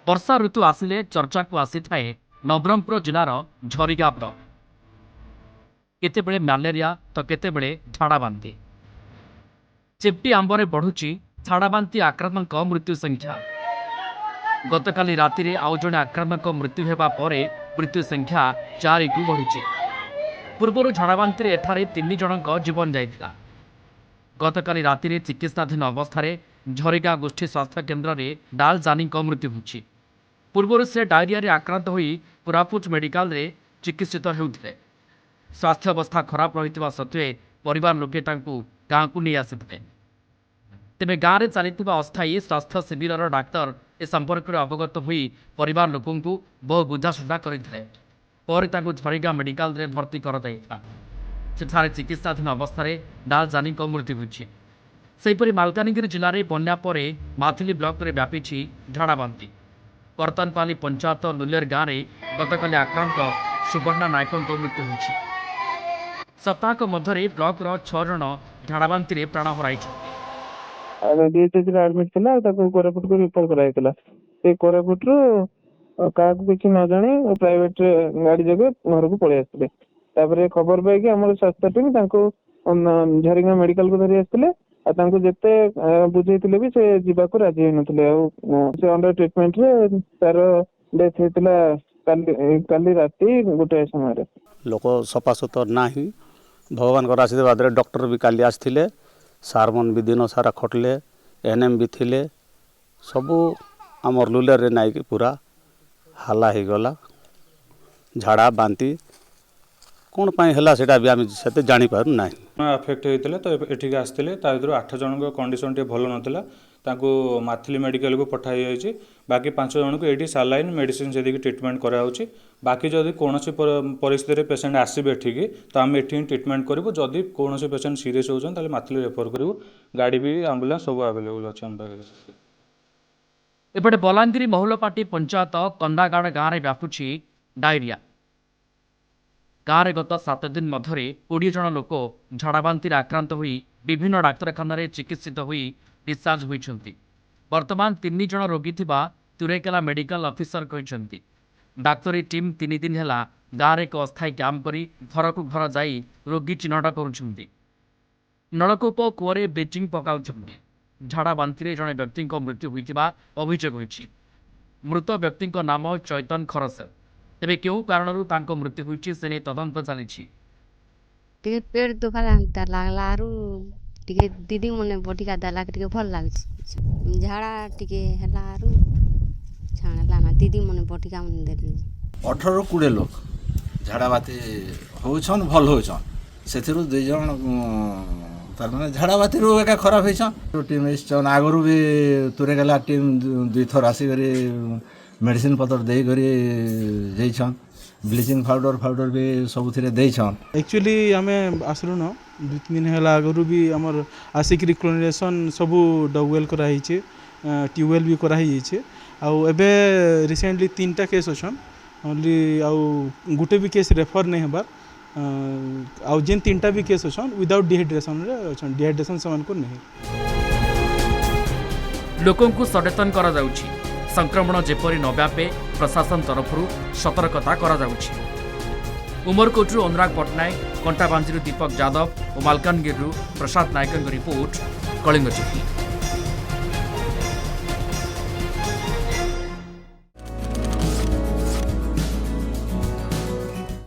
वर्षा ऋतु आसिले चर्चा को आसी थाए नवरंगपुर जिलार झरीगाँ ब्लक। केतेबेले म्यालेरिया तो केतेबेले झाड़ाबांती। चिप्टी आंबरे बढ़ुची झाड़ाबांती आक्रांतक मृत्यु संख्या। गतकाली राति आउ जड़े आक्रांतक मृत्यु हेबा परे मृत्यु संख्या 4 को बढ़ी। पूर्व झाड़ाबांती एठारे 3 जनक जीवन जाइथिला। गतकाली राति चिकित्साधीन अवस्था झरीगाँ गोष्ठी स्वास्थ्य केन्द्र में डाल जानी मृत्यु होछि। पूर्व से डायरिया आक्रांत होई कोरापुट मेडिकल रे चिकित्सित होउथिले। स्वास्थ्य अवस्था खराब रही सत्वे परिवार लोके गाँव को नहीं आसिथिले। तेबे गाँव में चलता अस्थायी स्वास्थ्य शिविर डाक्तर ए संपर्क में अवगत होई परिवार लोकों बहु बुझाशुझा करते झरीगाँ मेडिकल रे भर्ती कर चिकित्साधीन अवस्था डाल जानी मृत्यु होछि। सेहीपरि मालकानगिरी जिले में बन्या परे माथिली ब्लॉक रे व्यापी झाड़ाबांती। करतनपाली पंचायत लुलेर गाँव में गतकाली आक्रांत सुवर्णा नायक मृत्यु होछि। सप्ताहक मध्य ब्लॉक 6 जन झाड़ाबांती प्राण हराई। एडमिट थिला ताको कोरापुट को रिफर कराइतला। से कोरापुट रो काकू किछि न जाने प्राइवेट गाड़ी जगह घर को पळे आस्ते। तापरे खबर पाई कि हमर स्वास्थ्य टीम ताको झरीगाँ मेडिकल को धरि आस्ते। आ तांको जेते बुझेइतिले भी से जीवा को राजी नथिले। से अंडर ट्रीटमेंट रे तार डेथ हेतिला काली राती गोटे समय। लोक सफासुतर नाही भगवान को आशीर्वाद रे डॉक्टर भी काली आसथिले। सारमन भी दिन सारा खटले। एनएम भी थिले। सबू आमर लुलेर रे नाई पूरा हाला हो गला। झाड़ा बांती कौन पाई हला सेटा भी आम से जानी पारु ना। अफेक्ट होते तो एठिक आसते 8 जन कंडीशन टे भल नाला। माथिली मेडिकल को पठाई जाइए। बाकी 5 जन को ये सालाइन मेडिसिन से ट्रीटमेंट कराऊँगी। बाकी जदि कौन परिस्थिति पेसेंट आसबे एठिक तो आम एठी ट्रीटमेंट करूँ। जदि कौन पेसेंट सीरीयस होती माथिली रेफर करूँ। गाड़ी भी आंबुलांस सब आवेलेबल अच्छे। एपटे बलांगीर महुलपाटी पंचायत कंदागाड़ गाँव में व्यापुची डायरिया। गाँव में गत 7 दिन मध्य 20 जन लोक झाड़ाबांती आक्रांत होई विभिन्न डाक्तरखाना चिकित्सित होई डिस्चार्ज होइछन्ति। वर्तमान 3 जन रोगी थिबा तुरेकेला मेडिकल ऑफिसर कहते। डाक्तरी टीम 3 दिन है गाँव में एक अस्थायी कैंप करी घर को घर जाई रोगी चिन्हट करुछन्ति। नलकूप कूअरे ब्लीचिंग पकाउछन्ति। झाड़ाबांती जड़े व्यक्ति मृत्यु होइतिबा अभियोग होइछि। मृत व्यक्ति नाम चैतन खरसेर। तेबे क्यों कारणरू तांको मृत्यु होइछि से नै तदंत चलिछि। टिके पेट दुखाला लागला आरु टिके दीदी मने बटिका दाला टिके भल लागछि। झाड़ा टिके हला आरु छाणला ना दीदी मने बटिका मने देली। 18-20 लोग झाड़ाबाती होछन भल होछन। सेथिरु 2 जन तार माने झाड़ाबाती रो एका खराब होइछन। टीम इस्चन आगरु भी तुरे गेला टीम 2 थर आसी करी मेडिसिन पतर दे करी जैछन। ब्लीचिंग पाउडर भी सब थिरे देछन। एक्चुअली आमे आसलु न 2-3 दिन हला आगरु भी हमर आसिक क्लोरिनेशन सब डगवेल करा हिचे। ट्यूबवेल भी करा हिचे। आ एबे रिसेंटली 3टा केस अछन। ओनली आ गुटे भी केस रेफर नहीं हबार। आ जेन 3टा भी केस अछन विदाउट डिहाइड्रेशन रे अछन। डिहाइड्रेशन समान को नहीं। लोकों को सचेतन करा जाउछि। संक्रमण जेपरी न व्यापे प्रशासन तरफरु सतर्कता करा जाउछि। उमरकोटरू अनुराग पट्टनायक, कंटाबांजीरू दीपक यादव और मालकानगिरी प्रसाद नायक रिपोर्ट, कलिंग टीवी।